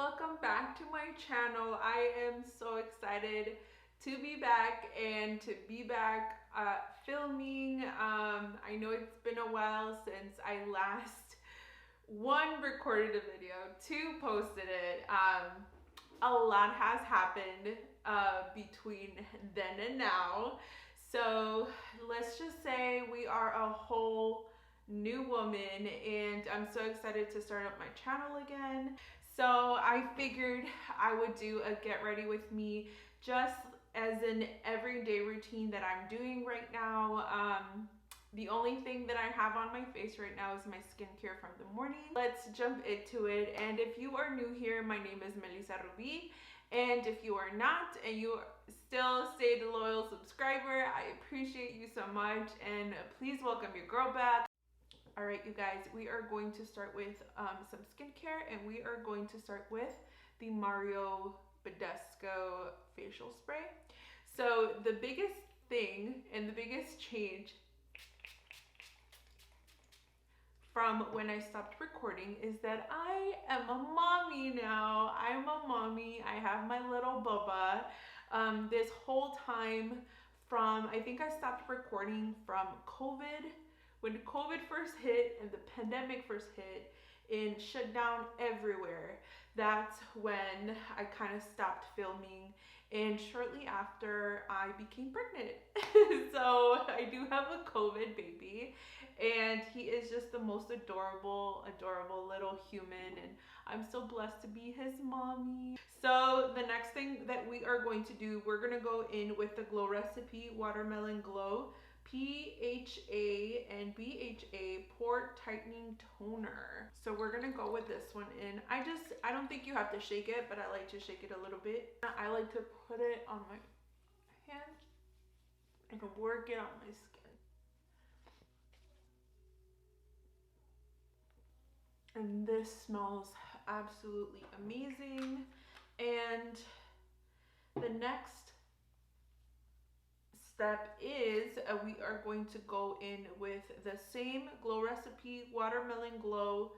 welcome back to my channel. I am so excited to be back and to be back filming. I know it's been a while since I last one recorded a video, two posted it. A lot has happened between then and now. So let's just say we are a whole new woman, and I'm so excited to start up my channel again. So I figured I would do a get ready with me, just as an everyday routine that I'm doing right now. The only thing that I have on my face right now is my skincare from the morning. Let's jump into it. And if you are new here, my name is Melissa Rubi. And if you are not and you still stayed a loyal subscriber, I appreciate you so much. And please welcome your girl back. All right, you guys, we are going to start with some skincare, and we are going to start with the Mario Badescu facial spray. So the biggest thing and the biggest change from when I stopped recording is that I am a mommy now. I'm a mommy. I have my little bubba. This whole time from, I think I stopped recording from COVID. When COVID first hit and the pandemic first hit and shut down everywhere, that's when I kind of stopped filming. And shortly after, I became pregnant. So I do have a COVID baby, and he is just the most adorable little human, and I'm so blessed to be his mommy. So the next thing that we are going to do, we're gonna go in with the Glow Recipe Watermelon Glow PHA and BHA Pore Tightening Toner. So we're gonna go with this one in. I don't think you have to shake it, but I like to shake it a little bit. I like to put it on my hand and work it on my skin. And this smells absolutely amazing. And the next step is we are going to go in with the same Glow Recipe Watermelon Glow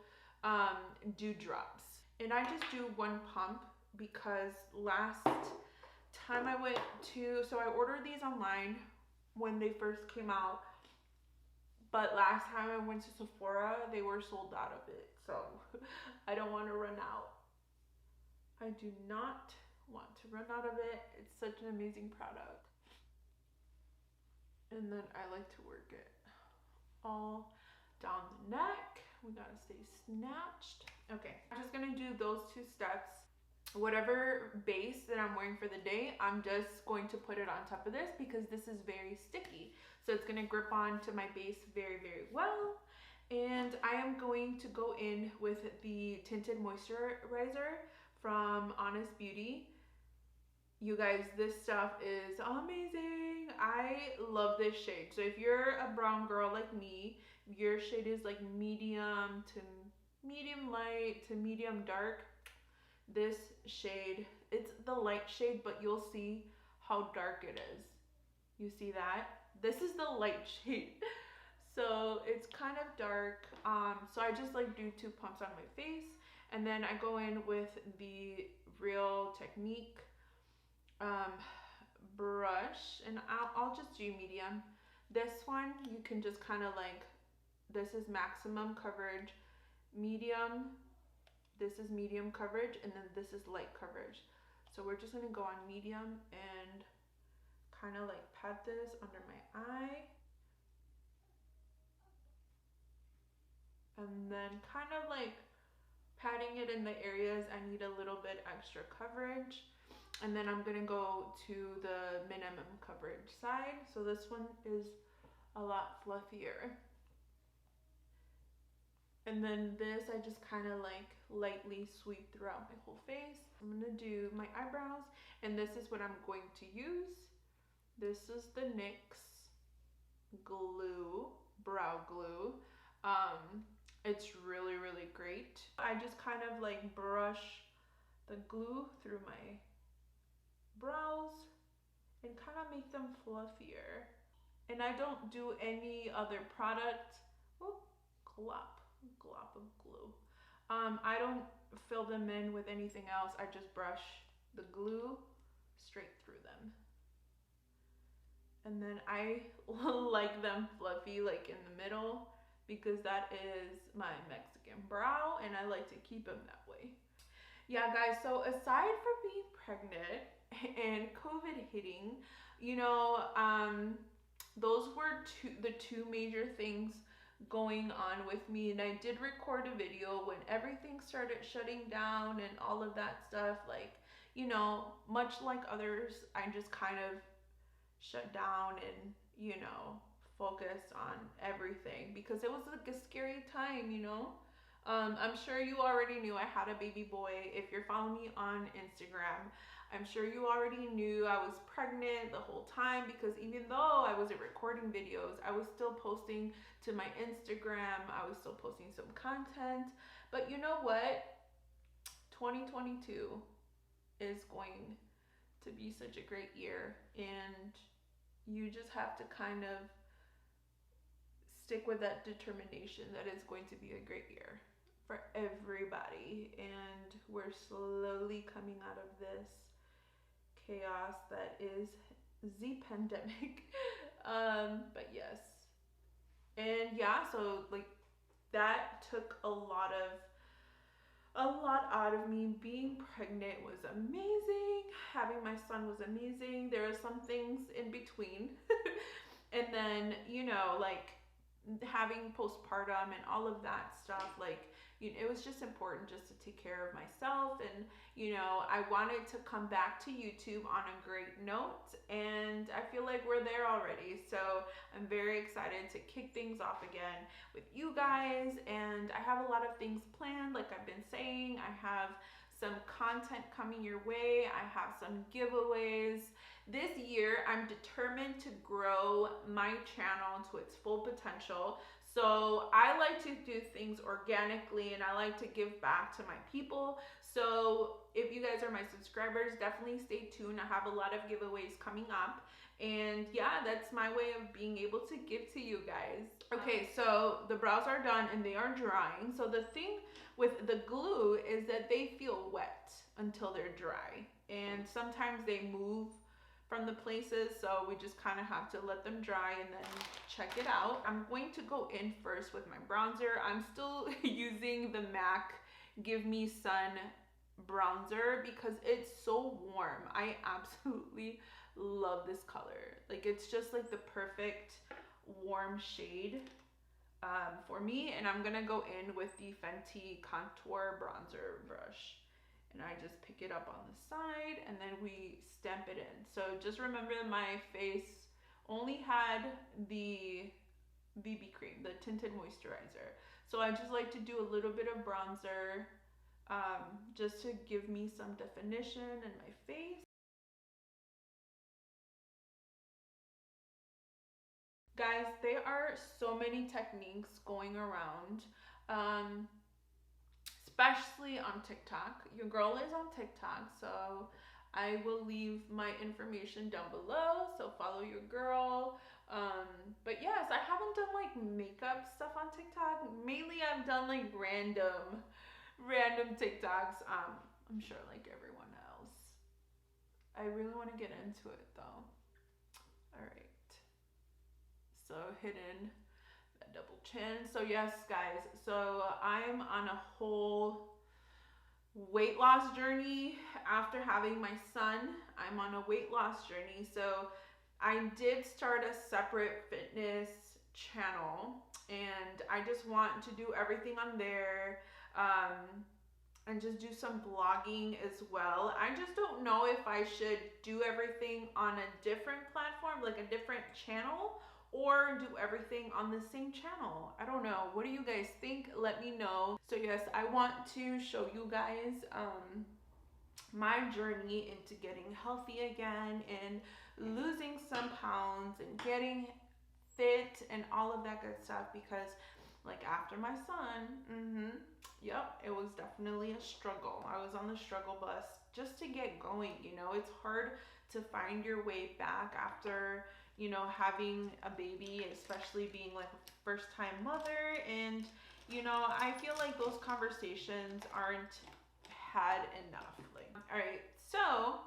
Dewdrops. And I just do one pump because last time I went to, so I ordered these online when they first came out, but last time I went to Sephora, they were sold out of it. So I don't want to run out. I do not want to run out of it. It's such an amazing product. And then I like to work it all down the neck. We gotta stay snatched. Okay, I'm just gonna do those two steps. Whatever base that I'm wearing for the day, I'm just going to put it on top of this because this is very sticky. So it's gonna grip onto my base very, very well. And I am going to go in with the Tinted Moisturizer from Honest Beauty. You guys, this stuff is amazing. I love this shade. So if you're a brown girl like me, your shade is like medium to medium light to medium dark. This shade, it's the light shade, but you'll see how dark it is. You see that? This is the light shade. So it's kind of dark. So I just like do two pumps on my face, and then I go in with the Real Technique brush, and I'll just do medium. This one you can just kind of like, this is maximum coverage, medium, this is medium coverage, and then this is light coverage. So we're just gonna go on medium and kind of like pat this under my eye, and then kind of like patting it in the areas I need a little bit extra coverage. And then I'm gonna go to the minimum coverage side. So this one is a lot fluffier. And then this, I just kind of like lightly sweep throughout my whole face. I'm gonna do my eyebrows, and this is what I'm going to use. This is the NYX glue, brow glue. It's really, really great. I just kind of like brush the glue through my brows and kind of make them fluffier. And I don't do any other product. Oh, glop of glue. I don't fill them in with anything else. I just brush the glue straight through them. And then I like them fluffy, like in the middle, because that is my Mexican brow, and I like to keep them that way. Yeah, guys, so aside from being pregnant and COVID hitting, you know, those were the two major things going on with me. And I did record a video when everything started shutting down and all of that stuff. Like, you know, much like others, I just kind of shut down and, you know, focused on everything because it was like a scary time, you know. I'm sure you already knew I had a baby boy. If you're following me on Instagram, I'm sure you already knew I was pregnant the whole time, because even though I wasn't recording videos, I was still posting to my Instagram. I was still posting some content. But you know what? 2022 is going to be such a great year, and you just have to kind of stick with that determination that it's going to be a great year for everybody. And we're slowly coming out of this chaos that is the pandemic. But yes. And yeah, so like that took a lot out of me. Being pregnant was amazing. Having my son was amazing. There are some things in between. And then, you know, like having postpartum and all of that stuff, like, you know, it was just important just to take care of myself. And, you know, I wanted to come back to YouTube on a great note, and I feel like we're there already. So I'm very excited to kick things off again with you guys, and I have a lot of things planned. Like I've been saying, I have some content coming your way. I have some giveaways. This year, I'm determined to grow my channel to its full potential. So I like to do things organically, and I like to give back to my people. So if you guys are my subscribers, definitely stay tuned. I have a lot of giveaways coming up. And yeah, that's my way of being able to give to you guys. Okay, so the brows are done and they are drying. So the thing with the glue is that they feel wet until they're dry. And sometimes they move from the places, so we just kind of have to let them dry and then check it out. I'm going to go in first with my bronzer. I'm still using the MAC Give Me Sun bronzer because it's so warm. I absolutely love this color. Like, it's just like the perfect warm shade for me. And I'm gonna go in with the Fenty Contour Bronzer brush. And I just pick it up on the side and then we stamp it in. So just remember, my face only had the BB cream, the tinted moisturizer. So I just like to do a little bit of bronzer just to give me some definition in my face. Guys, there are so many techniques going around. Especially on TikTok. Your girl is on TikTok, so I will leave my information down below, so follow your girl. But yes, I haven't done like makeup stuff on TikTok. Mainly I've done like random TikToks. I'm sure like everyone else. I really want to get into it though. All right. So hidden double chin. So yes, guys, so I'm on a whole weight loss journey after having my son. I'm on a weight loss journey. So I did start a separate fitness channel, and I just want to do everything on there, and just do some blogging as well. I just don't know if I should do everything on a different platform, like a different channel, or do everything on the same channel. I don't know. What do you guys think? Let me know. So yes, I want to show you guys my journey into getting healthy again and losing some pounds and getting fit and all of that good stuff, because like after my son, yep, it was definitely a struggle. I was on the struggle bus just to get going. You know, it's hard to find your way back after, you know, having a baby, especially being like a first time mother. And, you know, I feel like those conversations aren't had enough. Like, all right, so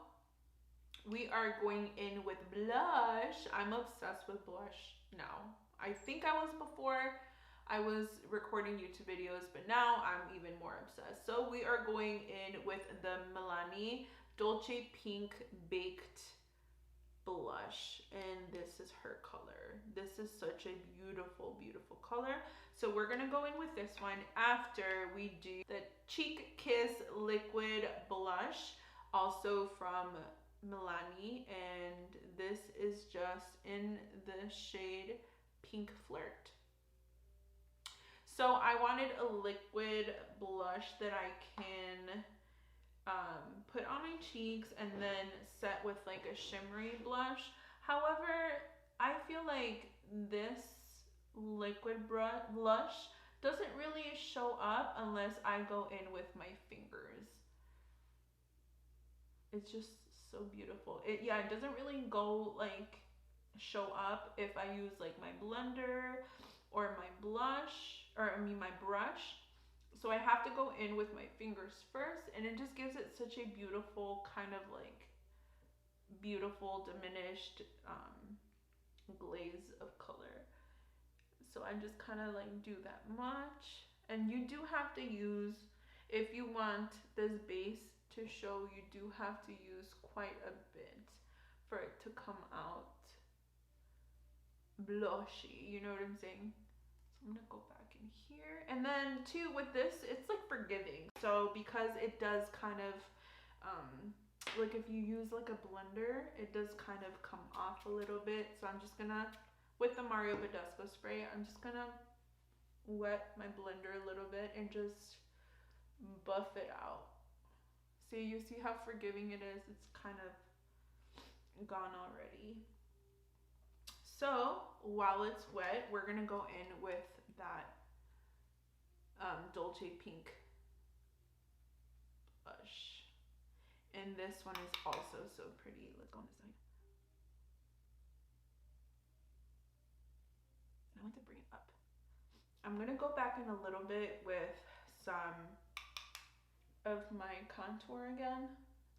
we are going in with blush. I'm obsessed with blush now. I think I was before I was recording YouTube videos, but now I'm even more obsessed. So we are going in with the Milani Dolce Pink Baked blush, and this is her color. This is such a beautiful, beautiful color. So we're gonna go in with this one after we do the Cheek Kiss Liquid Blush, also from Milani, and this is just in the shade Pink Flirt. So I wanted a liquid blush that I can put on my cheeks and then set with like a shimmery blush. However, I feel like this liquid blush doesn't really show up unless I go in with my fingers. It's just so beautiful. It doesn't really go like show up if I use like my blender or my blush, or I mean my brush. So I have to go in with my fingers first, and it just gives it such a beautiful kind of like beautiful diminished glaze of color. So I just kind of like do that much, and you do have to use, if you want this base to show, you do have to use quite a bit for it to come out blushy, you know what I'm saying? So I'm gonna go back in here, and then too with this, it's like forgiving. So because it does kind of like if you use like a blender, it does kind of come off a little bit. So I'm just gonna, with the Mario Badescu spray, I'm just gonna wet my blender a little bit and just buff it out. See, you see how forgiving it is? It's kind of gone already. So while it's wet, we're gonna go in with that Dolce Pink blush. And this one is also so pretty. Let's go on this side. I want to bring it up. I'm gonna go back in a little bit with some of my contour again,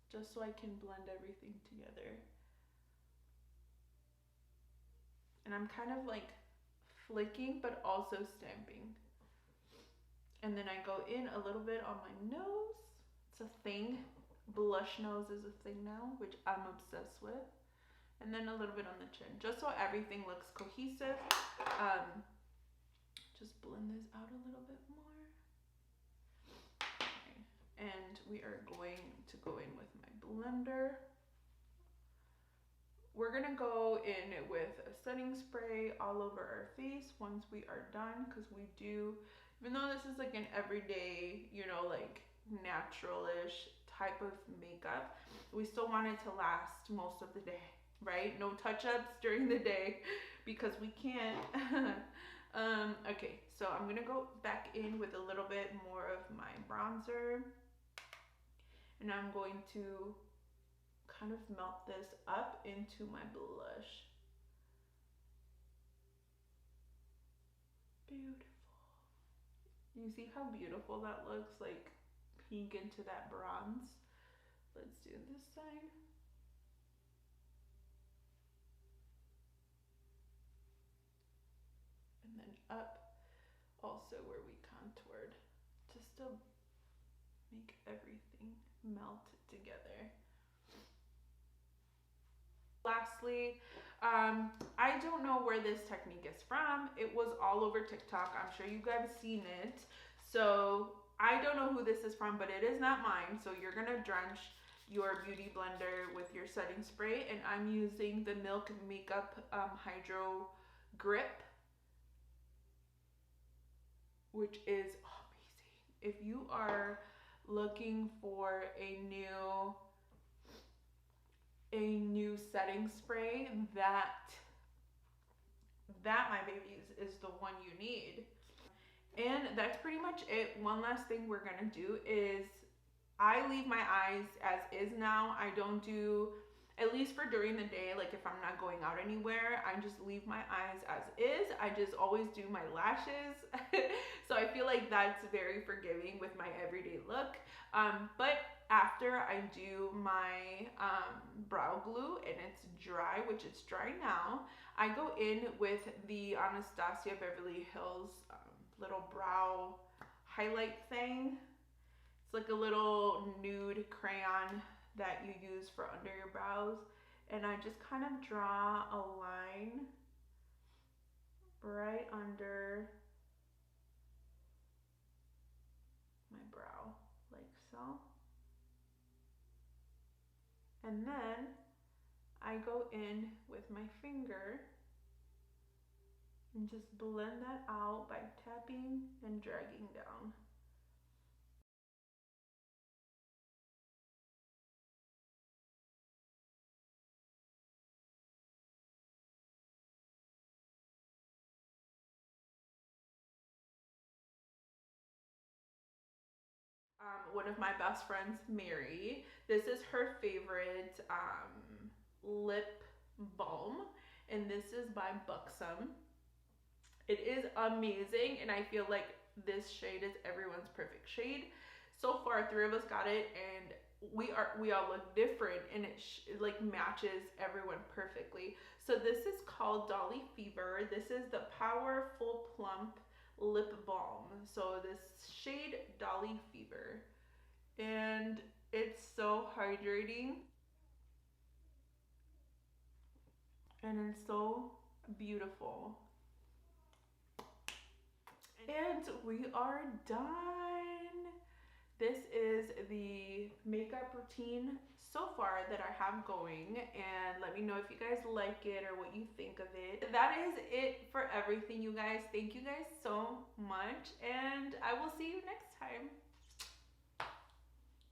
just so I can blend everything together. And I'm kind of like flicking, but also stamping. And then I go in a little bit on my nose. It's a thing. Blush nose is a thing now, which I'm obsessed with. And then a little bit on the chin, just so everything looks cohesive. Just blend this out a little bit more. Okay. And we are going to go in with my blender. We're gonna go in with a setting spray all over our face once we are done, because we do, even though this is like an everyday, you know, like natural-ish type of makeup, we still want it to last most of the day, right? No touch-ups during the day because we can't. Okay, so I'm gonna go back in with a little bit more of my bronzer, and I'm going to kind of melt this up into my blush. Beautiful. You see how beautiful that looks, like pink into that bronze? Let's do this side. And then up also where we contoured, just to make everything melt together. Lastly, I don't know where this technique is from. It was all over TikTok. I'm sure you guys have seen it. So I don't know who this is from, but it is not mine. So you're gonna drench your beauty blender with your setting spray, and I'm using the Milk Makeup Hydro Grip, which is amazing. If you are looking for a new setting spray, that my baby is the one you need. And that's pretty much it. One last thing we're gonna do is I leave my eyes as is now. I don't do at least for during the day, like if I'm not going out anywhere, I just leave my eyes as is. I just always do my lashes. So I feel like that's very forgiving with my everyday look. But after I do my brow glue and it's dry, which it's dry now, I go in with the Anastasia Beverly Hills little brow highlight thing. It's like a little nude crayon that you use for under your brows. And I just kind of draw a line right under my brow, like so. And then I go in with my finger and just blend that out by tapping and dragging down. One of my best friends, Mary, this is her favorite lip balm, and this is by Buxom. It is amazing, and I feel like this shade is everyone's perfect shade. So far, three of us got it, and we all look different, and it like matches everyone perfectly. So this is called Dolly Fever. This is the Powerful Plump Lip Balm. So this shade Dolly Fever, and it's so hydrating and it's so beautiful. And we are done. This is the makeup routine so far that I have going, and let me know if you guys like it or what you think of it. That is it for everything, you guys. Thank you guys so much, and I will see you next time.